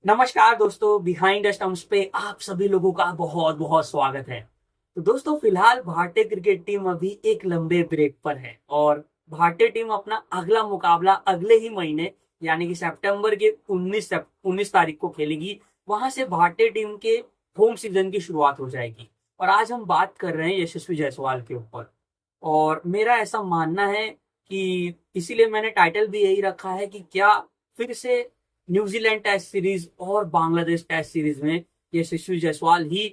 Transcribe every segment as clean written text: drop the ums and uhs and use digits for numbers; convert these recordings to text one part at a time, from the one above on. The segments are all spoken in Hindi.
नमस्कार दोस्तों, बिहाइंड द स्टंप्स पे आप सभी लोगों का बहुत बहुत स्वागत है। तो दोस्तों, फिलहाल भारतीय क्रिकेट टीम अभी एक लंबे ब्रेक पर है और भारतीय टीम अपना अगला मुकाबला अगले ही महीने यानी कि सितंबर के 19 तारीख को खेलेगी। वहां से भारतीय टीम के होम सीजन की शुरुआत हो जाएगी और आज हम बात कर रहे हैं यशस्वी जायसवाल के ऊपर। और मेरा ऐसा मानना है कि इसीलिए मैंने टाइटल भी यही रखा है कि क्या फिर से न्यूजीलैंड टेस्ट सीरीज और बांग्लादेश टेस्ट सीरीज में यशस्वी जायसवाल ही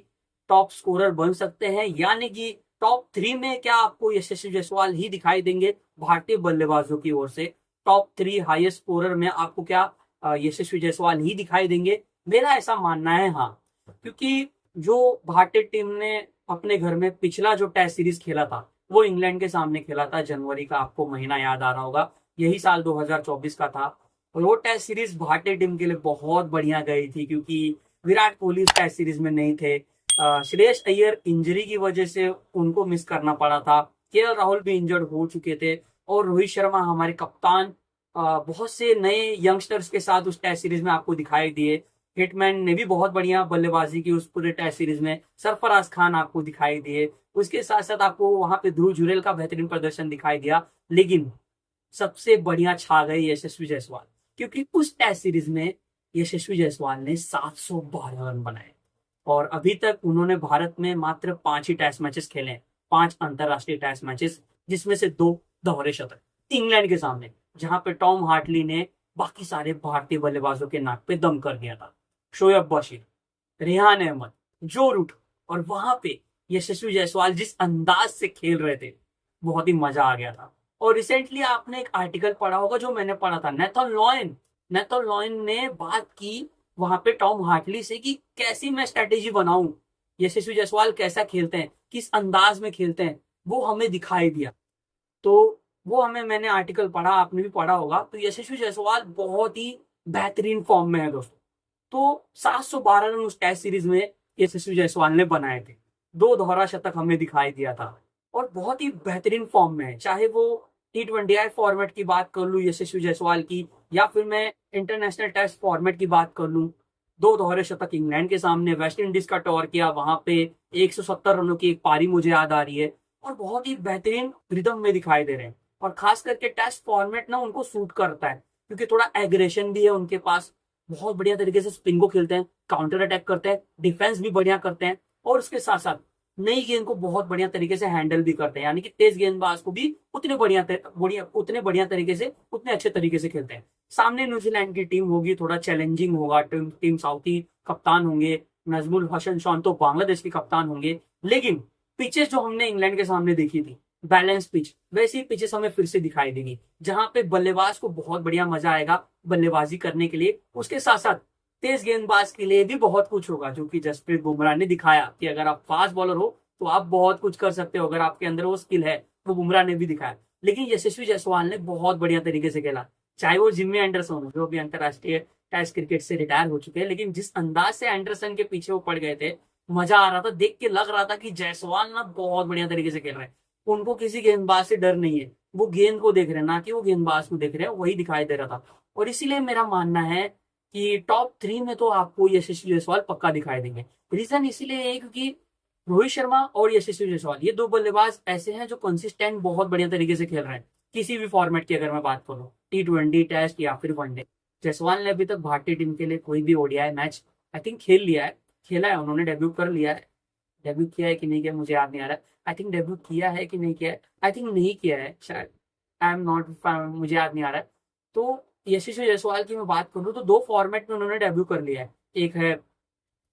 टॉप स्कोरर बन सकते हैं, यानी कि टॉप 3 में क्या आपको यशस्वी जायसवाल ही दिखाई देंगे भारतीय बल्लेबाजों की ओर से। टॉप 3 हाईएस्ट स्कोरर में आपको क्या यशस्वी जायसवाल ही दिखाई देंगे? मेरा ऐसा मानना है, हाँ। क्योंकि जो भारतीय टीम ने अपने घर में पिछला जो टेस्ट सीरीज खेला था वो इंग्लैंड के सामने खेला था। जनवरी का आपको महीना याद आ रहा होगा, यही साल 2024 का था। और वो टेस्ट सीरीज भारतीय टीम के लिए बहुत बढ़िया गई थी क्योंकि विराट कोहली उस टेस्ट सीरीज में नहीं थे। श्रेयस अय्यर इंजरी की वजह से उनको मिस करना पड़ा था। केएल राहुल भी इंजर्ड हो चुके थे और रोहित शर्मा हमारे कप्तान बहुत से नए यंगस्टर्स के साथ उस टेस्ट सीरीज में आपको दिखाई दिए। हिटमैन ने भी बहुत बढ़िया बल्लेबाजी की उस पूरे टेस्ट सीरीज में। सरफराज खान आपको दिखाई दिए। उसके साथ साथ आपको वहां पे ध्रुव जुरेल का बेहतरीन प्रदर्शन दिखाई दिया। लेकिन सबसे बढ़िया छा गई यशस्वी जायसवाल, क्योंकि उस टेस्ट सीरीज में यशस्वी जायसवाल ने 712 रन बनाए और अभी तक उन्होंने भारत में मात्र 5 ही टेस्ट मैचेस खेले हैं, 5 अंतरराष्ट्रीय टेस्ट मैचेस, जिसमें से 2 दोहरे शतक इंग्लैंड के सामने, जहां पे टॉम हार्टली ने बाकी सारे भारतीय बल्लेबाजों के नाक पे दम कर दिया था। शोएब बशीर, रेहान अहमद, जो रूट, और वहां पे यशस्वी जायसवाल जिस अंदाज से खेल रहे थे, बहुत ही मजा आ गया था। और रिसेंटली आपने एक आर्टिकल पढ़ा होगा जो मैंने पढ़ा था, नेथन लॉयन ने बात की वहां पे टॉम हार्टली से कि कैसी मैं स्ट्रेटेजी बनाऊं, यशस्वी जायसवाल कैसा खेलते हैं, किस अंदाज में खेलते हैं, वो हमें दिखाई दिया। तो वो हमें मैंने आर्टिकल पढ़ा, आपने भी पढ़ा होगा। तो यशस्वी जायसवाल बहुत ही बेहतरीन फॉर्म में है दोस्तों। तो 712 रन उस टेस्ट सीरीज में यशस्वी जायसवाल ने बनाए थे, 2 दोहरा शतक हमें दिखाई दिया था और बहुत ही बेहतरीन फॉर्म में है। चाहे वो T20I फॉर्मेट की बात कर लूं यशस्वी जायसवाल की, या फिर मैं इंटरनेशनल टेस्ट फॉर्मेट की बात कर लूं, 2 दोहरे शतक इंग्लैंड के सामने, वेस्ट इंडीज का टॉर किया, वहां पे 170 रनों की एक पारी मुझे याद आ रही है और बहुत ही बेहतरीन रिदम में दिखाई दे रहे हैं। और खास करके टेस्ट फॉर्मेट ना उनको सूट करता है क्योंकि थोड़ा एग्रेशन भी है उनके पास। बहुत बढ़िया तरीके से स्पिन को खेलते हैं, काउंटर अटैक करते हैं, डिफेंस भी बढ़िया करते हैं और उसके साथ साथ नई गेंद को बहुत बढ़िया तरीके से हैंडल भी करते हैं, यानी कि तेज गेंदबाज को भी उतने बढ़िया तरीके से, उतने अच्छे तरीके से खेलते हैं। सामने न्यूजीलैंड की टीम होगी, थोड़ा चैलेंजिंग होगा। टीम साउथी कप्तान होंगे, नजमुल हसन शान तो बांग्लादेश के कप्तान होंगे। लेकिन पिचेस जो हमने इंग्लैंड के सामने देखी थी, बैलेंस पिच, वैसी पिचेस हमें फिर से दिखाई देंगी, जहां पे बल्लेबाज को बहुत बढ़िया मजा आएगा बल्लेबाजी करने के लिए। उसके साथ साथ तेज गेंदबाज के लिए भी बहुत कुछ होगा, जो कि जसप्रीत बुमराह ने दिखाया कि अगर आप फास्ट बॉलर हो तो आप बहुत कुछ कर सकते हो, अगर आपके अंदर वो स्किल है। वो बुमराह ने भी दिखाया। लेकिन यशस्वी जायसवाल ने बहुत बढ़िया तरीके से खेला, चाहे वो जिम्मी एंडरसन हो जो भी अंतरराष्ट्रीय टेस्ट क्रिकेट से रिटायर हो चुके हैं। लेकिन जिस अंदाज से एंडरसन के पीछे वो पड़ गए थे, मजा आ रहा था, देख के लग रहा था कि जायसवाल ना बहुत बढ़िया तरीके से खेल रहे हैं। उनको किसी गेंदबाज से डर नहीं है, वो गेंद को देख रहे हैं, ना कि वो गेंदबाज को देख रहे हैं, वही दिखाई दे रहा था। और इसीलिए मेरा मानना है कि टॉप 3 में तो आपको यशस्वी जायसवाल पक्का दिखाई देंगे। रीजन इसीलिए है क्योंकि रोहित शर्मा और यशस्वी जायसवाल, ये 2 बल्लेबाज ऐसे हैं जो कंसिस्टेंट बहुत बढ़िया तरीके से खेल रहे हैं किसी भी फॉर्मेट की। अगर मैं बात करूं T20 टेस्ट या फिर वनडे, जायसवाल ने अभी तक भारतीय टीम के लिए कोई भी ODI मैच आई थिंक खेल लिया है, खेला है, उन्होंने डेब्यू कर लिया है। डेब्यू किया है कि नहीं किया मुझे याद नहीं आ रहा है। आई थिंक डेब्यू किया है कि नहीं किया है, आई थिंक नहीं किया है शायद, आई एम नॉट, मुझे याद नहीं आ रहा है। तो यशस्वी जायसवाल की मैं बात करूं तो 2 फॉर्मेट में उन्होंने डेब्यू कर लिया है, एक है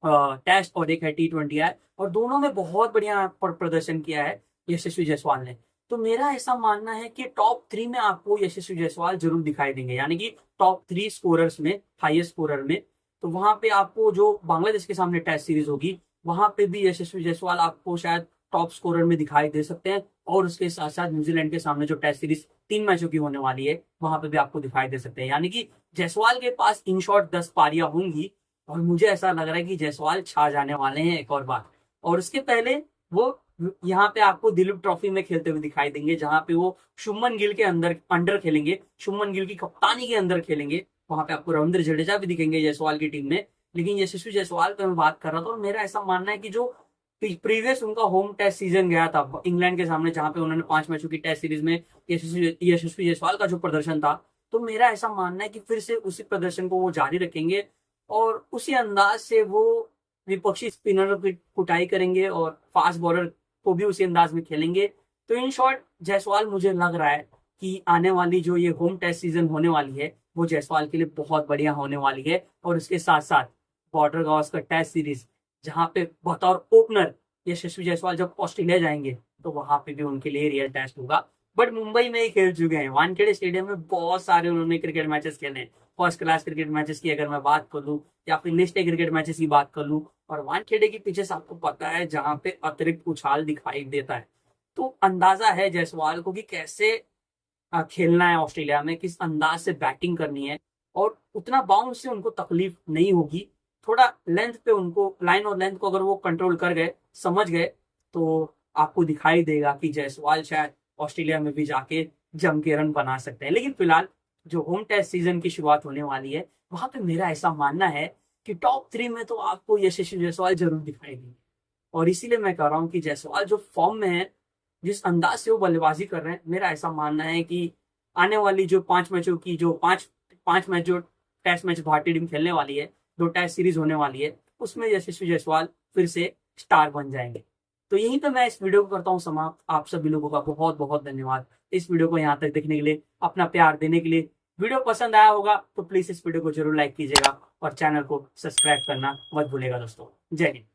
टेस्ट और एक है T20I, और दोनों में बहुत बढ़िया प्रदर्शन किया है यशस्वी जायसवाल ने। तो मेरा ऐसा मानना है कि टॉप 3 में आपको यशस्वी जायसवाल जरूर दिखाई देंगे, यानी कि टॉप 3 स्कोरर्स में, हाईएस्ट स्कोरर में। तो वहां पे आपको जो बांग्लादेश के सामने टेस्ट सीरीज होगी, वहां पे भी यशस्वी जायसवाल आपको शायद टॉप स्कोरर में दिखाई दे सकते हैं। और उसके साथ साथ न्यूजीलैंड के सामने जो टेस्ट सीरीज 3 मैचों की होने वाली है, वहां पे भी आपको दिखाई दे सकते हैं। यानी कि जायसवाल के पास इन शॉर्ट 10 पारियां होंगी और मुझे ऐसा लग रहा है कि जायसवाल छा जाने वाले हैं एक और बार। और उसके पहले वो यहाँ पे आपको दिलीप ट्रॉफी में खेलते हुए दिखाई देंगे, जहां पे वो शुभमन गिल के अंदर अंडर खेलेंगे, शुभमन गिल की कप्तानी के अंदर खेलेंगे। वहां पे आपको रविंद्र जडेजा भी दिखेंगे जायसवाल की टीम में। लेकिन यशस्वी जायसवाल पे मैं बात कर रहा था, और मेरा ऐसा मानना है कि जो प्रीवियस उनका होम टेस्ट सीजन गया था इंग्लैंड के सामने, जहां पे उन्होंने 5 मैचों की टेस्ट सीरीज में यशस्वी जायसवाल का जो प्रदर्शन था, तो मेरा ऐसा मानना है कि फिर से उसी प्रदर्शन को वो जारी रखेंगे और उसी अंदाज से वो विपक्षी स्पिनर की कुटाई करेंगे और फास्ट बॉलर को भी उसी अंदाज में खेलेंगे। तो इन शॉर्ट जायसवाल मुझे लग रहा है कि आने वाली जो ये होम टेस्ट सीजन होने वाली है वो जायसवाल के लिए बहुत बढ़िया होने वाली है। और उसके साथ साथ बॉर्डर गावस्कर टेस्ट सीरीज, जहां पे बतौर ओपनर यशस्वी जायसवाल जब ऑस्ट्रेलिया जाएंगे तो वहां पे भी उनके लिए रियल टेस्ट होगा। बट मुंबई में ही खेल चुके हैं, वानखेड़े स्टेडियम में बहुत सारे उन्होंने क्रिकेट मैचेस खेले हैं। फर्स्ट क्लास क्रिकेट मैचेस की अगर मैं बात कर लूँ या फिर लिस्ट क्रिकेट मैचेस की बात कर लूँ, और वानखेड़े की पिचेस आपको पता है जहां पे अतिरिक्त उछाल दिखाई देता है। तो अंदाजा है जायसवाल को कि कैसे खेलना है ऑस्ट्रेलिया में, किस अंदाज से बैटिंग करनी है, और उतना बाउंस से उनको तकलीफ नहीं होगी। थोड़ा लेंथ पे उनको, लाइन और लेंथ को अगर वो कंट्रोल कर गए, समझ गए, तो आपको दिखाई देगा कि जायसवाल शायद ऑस्ट्रेलिया में भी जाके जम के रन बना सकते हैं। लेकिन फिलहाल जो होम टेस्ट सीजन की शुरुआत होने वाली है, वहां पे मेरा ऐसा मानना है कि टॉप 3 में तो आपको यशस्वी जायसवाल जरूर दिखाई देंगे। और इसीलिए मैं कह रहा हूँ कि जायसवाल जो फॉर्म में है, जिस अंदाज से वो बल्लेबाजी कर रहे हैं, मेरा ऐसा मानना है कि आने वाली जो 5 मैचों की जो पांच मैच जो टेस्ट मैच भारतीय टीम खेलने वाली है, 2 टेस्ट सीरीज होने वाली है, उसमें यशस्वी जायसवाल फिर से स्टार बन जाएंगे। तो यहीं पे मैं इस वीडियो को करता हूँ समाप्त। आप सभी लोगों का बहुत बहुत धन्यवाद इस वीडियो को यहाँ तक देखने के लिए, अपना प्यार देने के लिए। वीडियो पसंद आया होगा तो प्लीज इस वीडियो को जरूर लाइक कीजिएगा और चैनल को सब्सक्राइब करना मत भूलिएगा दोस्तों। जय हिंद।